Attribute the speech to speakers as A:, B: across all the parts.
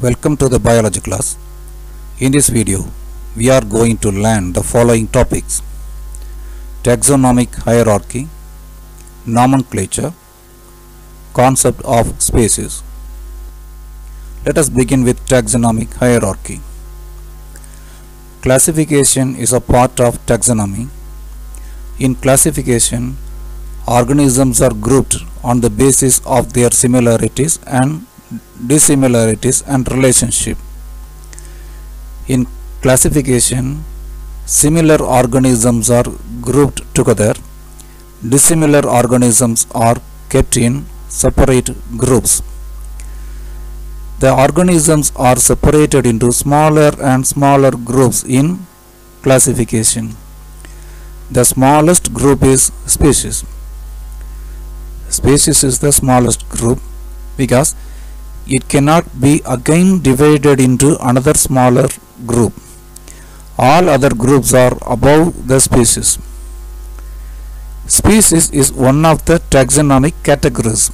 A: Welcome to the biology class. In this video, we are going to learn the following topics: taxonomic hierarchy, nomenclature, concept of species. Let us begin with taxonomic hierarchy. Classification is a part of taxonomy. In classification, organisms are grouped on the basis of their similarities and dissimilarities and relationship. In classification, similar organisms are grouped together. Dissimilar organisms are kept in separate groups. The organisms are separated into smaller and smaller groups in classification. The smallest group is species. Species is the smallest group because it cannot be again divided into another smaller group. All other groups are above the species. Species is one of the taxonomic categories.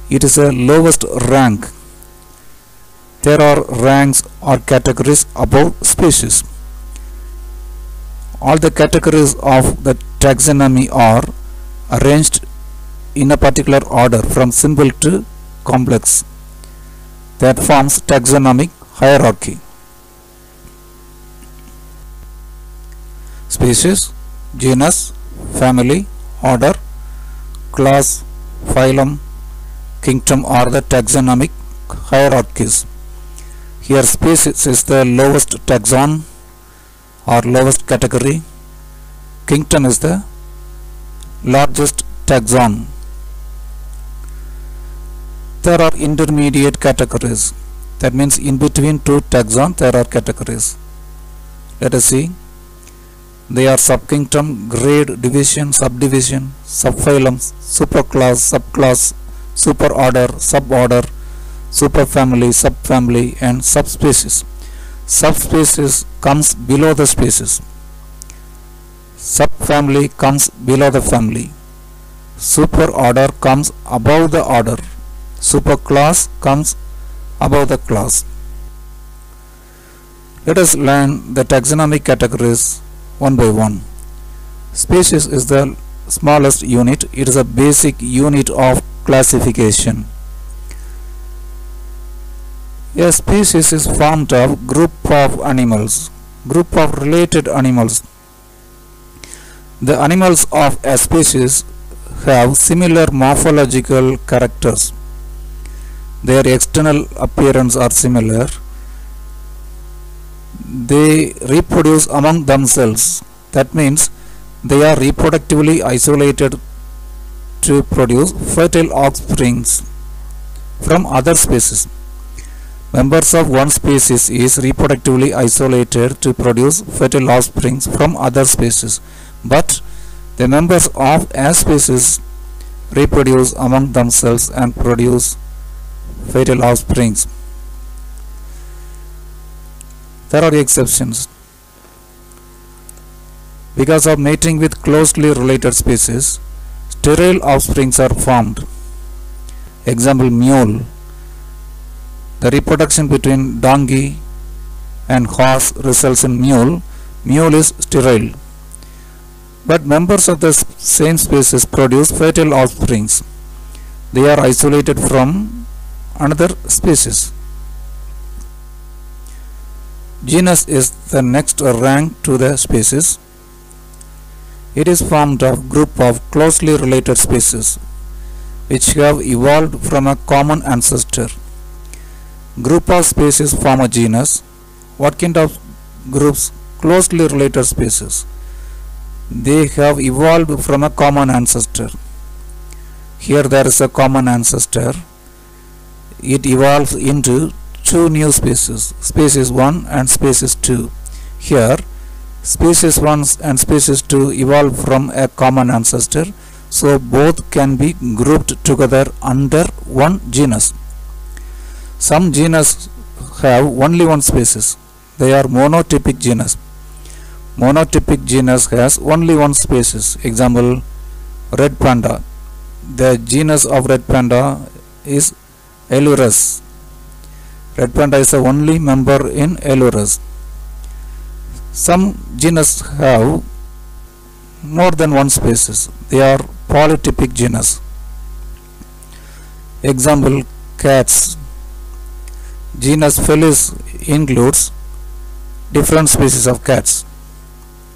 A: It is a lowest rank. There are ranks or categories above species. All the categories of the taxonomy are arranged in a particular order from simple to complex. That forms taxonomic hierarchy. Species, genus, family, order, class, phylum, kingdom are the taxonomic hierarchies. Here species is the lowest taxon or lowest category. Kingdom is the largest taxon. There are intermediate categories. That means in between two taxons there are categories. Let us see. They are subkingdom, grade, division, subdivision, subphylum, superclass, subclass, superorder, suborder, superfamily, subfamily, and subspecies. Subspecies comes below the species. Subfamily comes below the family. Superorder comes above the order. Superclass comes above the class. Let us learn the taxonomic categories one by one. Species is the smallest unit. It is a basic unit of classification. A species is formed of group of animals, group of related animals. The animals of a species have similar morphological characters. Their external appearance are similar. They reproduce among themselves. That means they are reproductively isolated to produce fertile offsprings from other species. Members of one species is reproductively isolated to produce fertile offsprings from other species, but the members of a species reproduce among themselves and produce fertile offsprings. There are exceptions. Because of mating with closely related species, sterile offsprings are formed. Example, mule. The reproduction between donkey and horse results in mule. Mule is sterile. But members of the same species produce fertile offsprings. They are isolated from another species. Genus is the next rank to the species. It is formed of group of closely related species which have evolved from a common ancestor. Group of species form a genus. What kind of groups? Closely related species. They have evolved from a common ancestor. Here there is a common ancestor. It evolves into two new species, species 1 and species 2. Here, species 1 and species 2 evolve from a common ancestor, so both can be grouped together under one genus. Some genus have only one species. They are monotypic genus. Monotypic genus has only one species. Example, red panda. The genus of red panda is Elurus. Red panda is the only member in Ailurus. Some genus have more than one species. They are polytypic genus. Example, cats. Genus Felis includes different species of cats.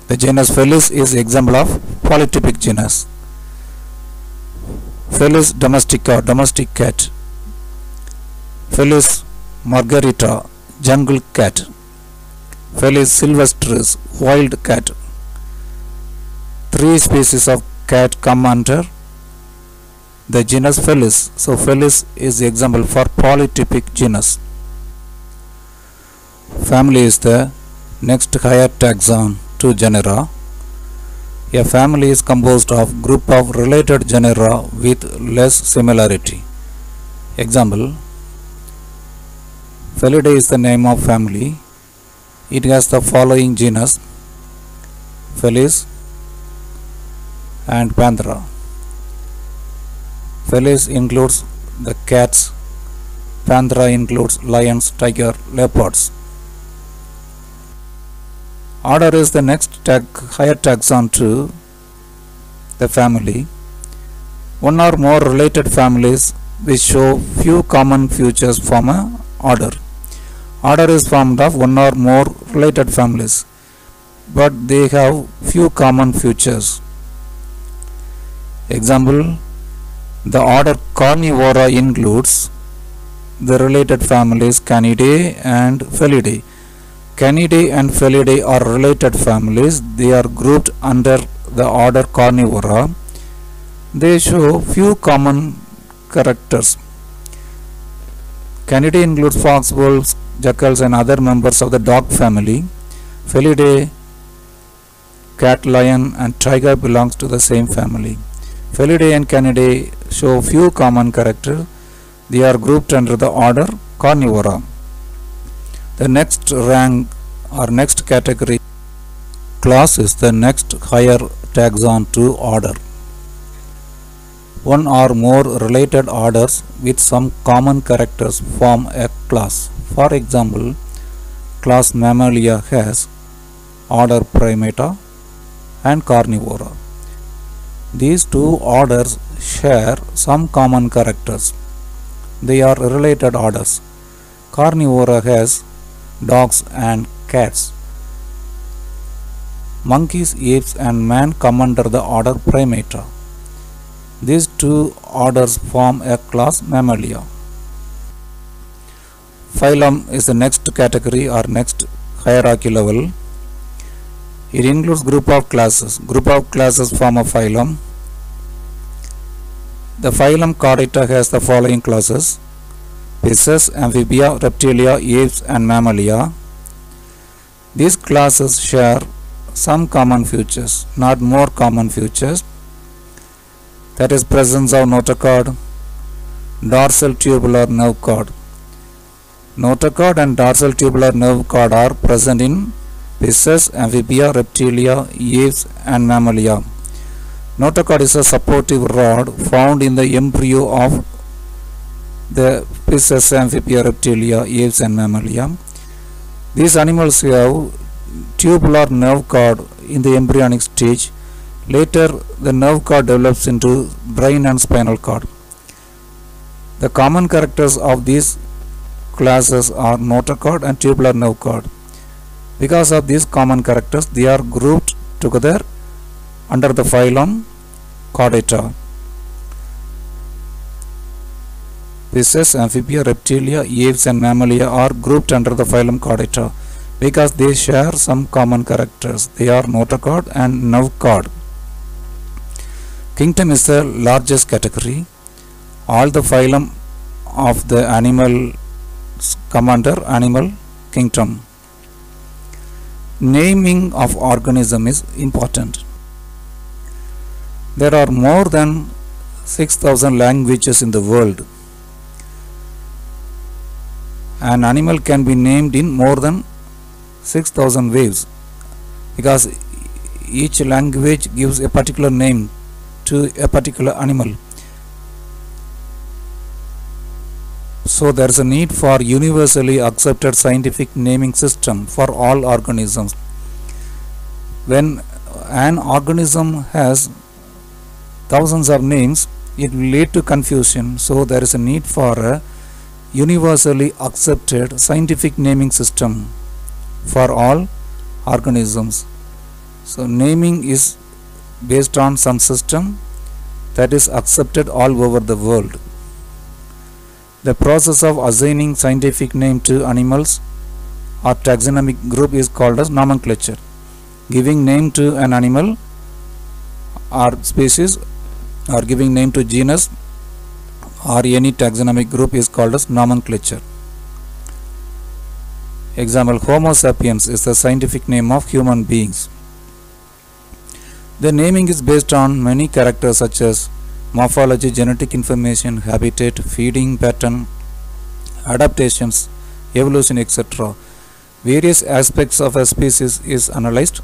A: The genus Felis is example of polytypic genus. Felis domestica, domestic cat. Felis margarita, jungle cat. Felis silvestris, wild cat. 3 species of cat come under the genus Felis. So Felis is the example for polytypic genus. Family is the next higher taxon to genera. A family is composed of group of related genera with less similarity. Example, Felidae is the name of family. It has the following genus: Felis and Panthera. Felis includes the cats. Panthera includes lions, tiger, leopards. Order is the next higher taxon to the family. One or more related families which show few common features form an order. Order is formed of one or more related families, but they have few common features. Example, the order Carnivora includes the related families Canidae and Felidae. Canidae and Felidae are related families. They are grouped under the order Carnivora. They show few common characters. Canidae includes fox, wolves, jackals and other members of the dog family. Felidae, cat, lion and tiger belongs to the same family. Felidae and Canidae show few common characters. They are grouped under the order Carnivora. The next rank or next category class is the next higher taxon to order. One or more related orders with some common characters form a class. For example, class Mammalia has order Primata and Carnivora. These two orders share some common characters. They are related orders. Carnivora has dogs and cats. Monkeys, apes and man come under the order Primata. These two orders form a class Mammalia. Phylum is the next category or next hierarchy level. It includes group of classes. Group of classes form a phylum. The phylum Chordata has the following classes: Fishes, Amphibia, Reptilia, Apes and Mammalia. These classes share some common features, not more common features. That is presence of notochord, dorsal tubular nerve cord. Notochord and dorsal tubular nerve cord are present in fishes, amphibia, reptilia, apes and mammalia. Notochord is a supportive rod found in the embryo of the fishes, amphibia, reptilia, apes and mammalia. These animals have tubular nerve cord in the embryonic stage. Later, the nerve cord develops into brain and spinal cord. The common characters of these classes are notochord and tubular nerve cord. Because of these common characters, they are grouped together under the phylum Chordata. Fishes, amphibia, reptilia, apes and mammalia are grouped under the phylum Chordata because they share some common characters. They are notochord and nerve cord. Kingdom is the largest category. All the phylum of the animals come under animal kingdom. Naming of organism is important. There are more than 6,000 languages in the world. An animal can be named in more than 6,000 ways because each language gives a particular name to a particular animal. So there is a need for universally accepted scientific naming system for all organisms. When an organism has thousands of names, it will lead to confusion. So there is a need for a universally accepted scientific naming system for all organisms. So naming is based on some system that is accepted all over the world. The process of assigning scientific name to animals or taxonomic group is called as nomenclature. Giving name to an animal or species or giving name to genus or any taxonomic group is called as nomenclature. Example, Homo sapiens is the scientific name of human beings. The naming is based on many characters such as morphology, genetic information, habitat, feeding pattern, adaptations, evolution, etc. Various aspects of a species is analyzed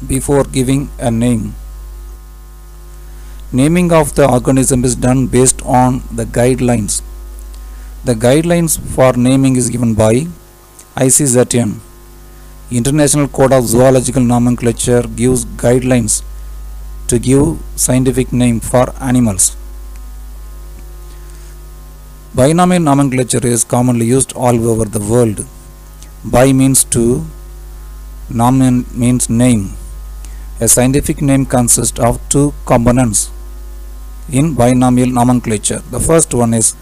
A: before giving a name. Naming of the organism is done based on the guidelines. The guidelines for naming is given by ICZN. International Code of Zoological Nomenclature gives guidelines to give scientific name for animals. Binomial nomenclature is commonly used all over the world. Bi means two, nomen means name. A scientific name consists of two components in binomial nomenclature. The first one is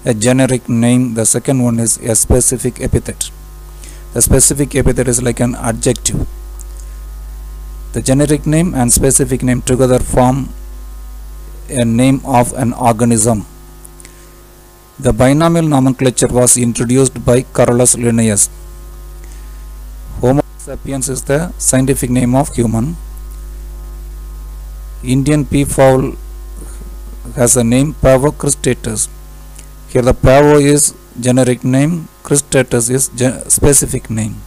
A: a generic name, the second one is a specific epithet. The specific epithet is like an adjective. The generic name and specific name together form a name of an organism. The binomial nomenclature was introduced by Carolus Linnaeus. Homo sapiens is the scientific name of human. Indian peafowl has a name Pavo cristatus. Here the Pavo is generic name, cristatus is specific name.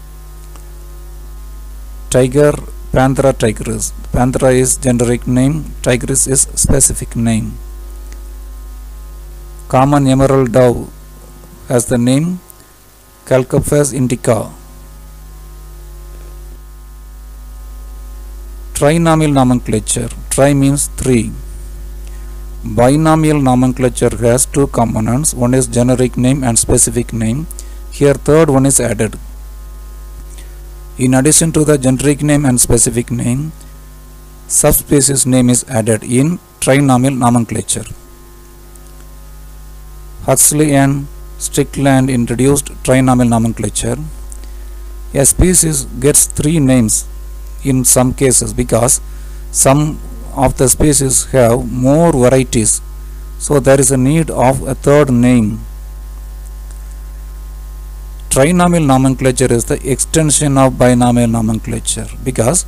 A: Tiger, Panthera tigris. Panthera is generic name, tigris is specific name. Common emerald dove has the name Calcophas indica. Trinomial nomenclature. Tri means three. Binomial nomenclature has two components. One is generic name and specific name. Here third one is added. In addition to the generic name and specific name, subspecies name is added in trinomial nomenclature. Huxley and Strickland introduced trinomial nomenclature. A species gets three names in some cases because some of the species have more varieties, so there is a need of a third name. Trinomial nomenclature is the extension of binomial nomenclature because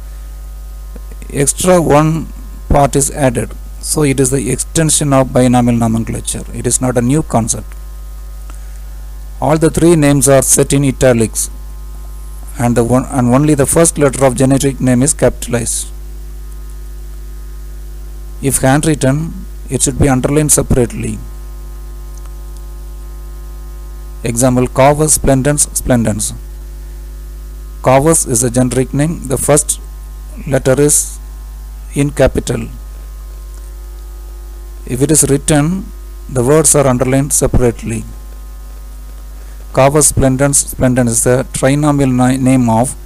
A: extra one part is added, so it is the extension of binomial nomenclature. It is not a new concept. All the three names are set in italics and only the first letter of generic name is capitalized. If handwritten, it should be underlined separately. Example, Corvus splendens splendens. Corvus is a generic name. The first letter is in capital. If it is written, the words are underlined separately. Corvus splendens splendens is the trinomial name of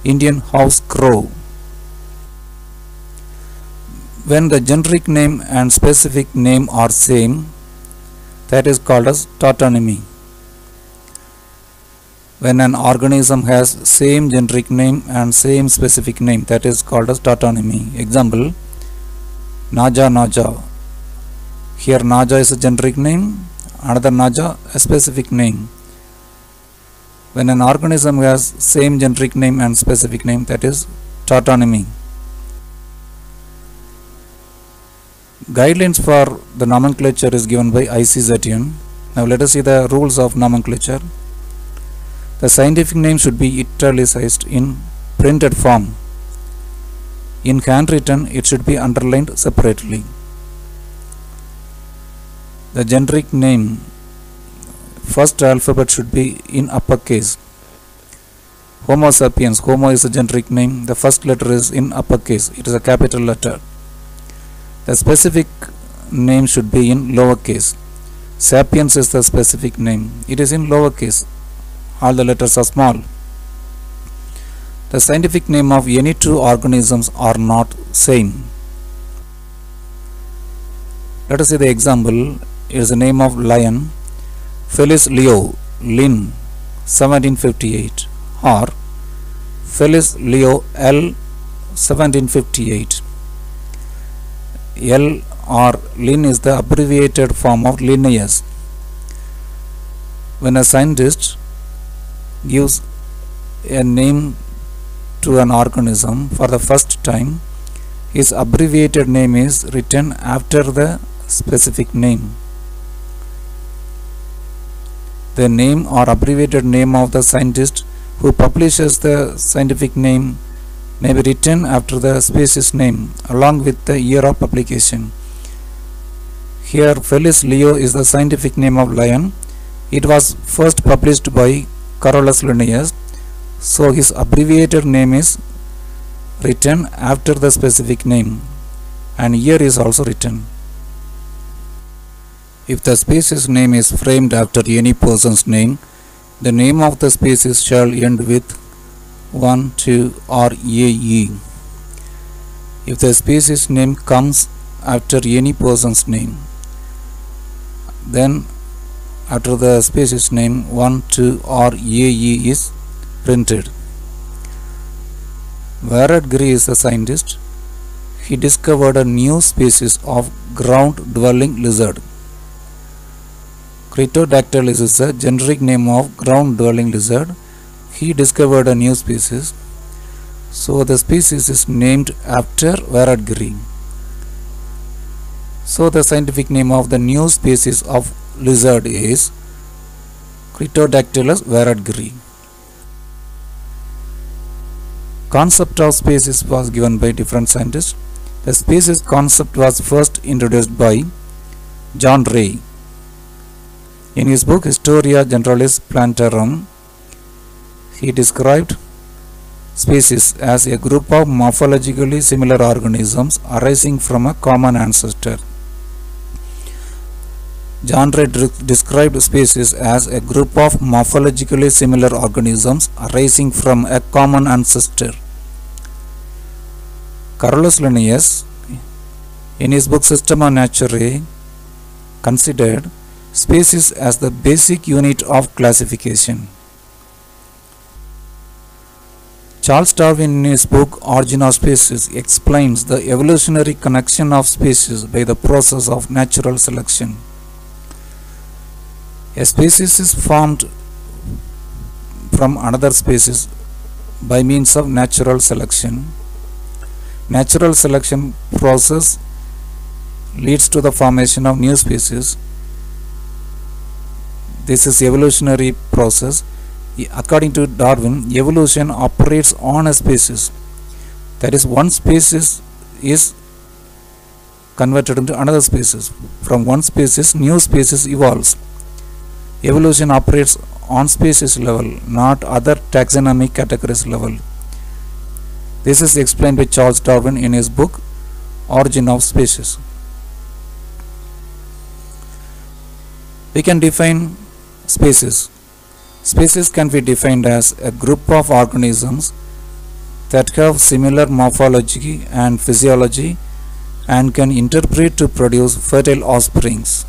A: Indian house crow. When the generic name and specific name are same, that is called as tautonymy. When an organism has same generic name and same specific name, that is called as tautonymy. Example, Naja Naja. Here Naja is a generic name, another Naja a specific name. When an organism has same generic name and specific name, that is tautonymy. Guidelines for the nomenclature is given by ICZN. Now let us see the rules of nomenclature. The scientific name should be italicized in printed form. In handwritten, it should be underlined separately. The generic name first alphabet should be in uppercase. Homo sapiens, Homo is a generic name, the first letter is in uppercase, it is a capital letter. The specific name should be in lowercase. Sapiens is the specific name, it is in lowercase, all the letters are small. The scientific name of any two organisms are not same. Let us see the example. It is the name of lion, Felis Leo, Lin, 1758, or Felis Leo L, 1758. L or Lin is the abbreviated form of Linnaeus. When a scientist gives a name to an organism for the first time, his abbreviated name is written after the specific name. The name or abbreviated name of the scientist who publishes the scientific name may be written after the species name along with the year of publication. Here Felis Leo is the scientific name of lion. It was first published by Carolus Linnaeus, so his abbreviated name is written after the specific name and year is also written. If the species name is framed after any person's name, the name of the species shall end with 1, 2 or AE. If the species name comes after any person's name, then after the species name 1, 2 or AE is printed. Werad Gry is a scientist. He discovered a new species of ground-dwelling lizard. Cretodactylus is a generic name of ground-dwelling lizard. He discovered a new species, so the species is named after Werad Gry. So the scientific name of the new species of lizard is Cretodactylus Werad Gry. Concept of species was given by different scientists. The species concept was first introduced by John Ray. In his book Historia Generalis Plantarum, he described species as a group of morphologically similar organisms arising from a common ancestor. John Ray described species as a group of morphologically similar organisms arising from a common ancestor. Carolus Linnaeus, in his book Systema Naturae, considered species as the basic unit of classification. Charles Darwin, in his book Origin of Species, explains the evolutionary connection of species by the process of natural selection. A species is formed from another species by means of natural selection. Natural selection process leads to the formation of new species. This is evolutionary process. According to Darwin, evolution operates on a species. That is, one species is converted into another species. From one species, new species evolves. Evolution operates on species level, not other taxonomic categories level. This is explained by Charles Darwin in his book Origin of Species. We can define species. Species can be defined as a group of organisms that have similar morphology and physiology and can interbreed to produce fertile offsprings.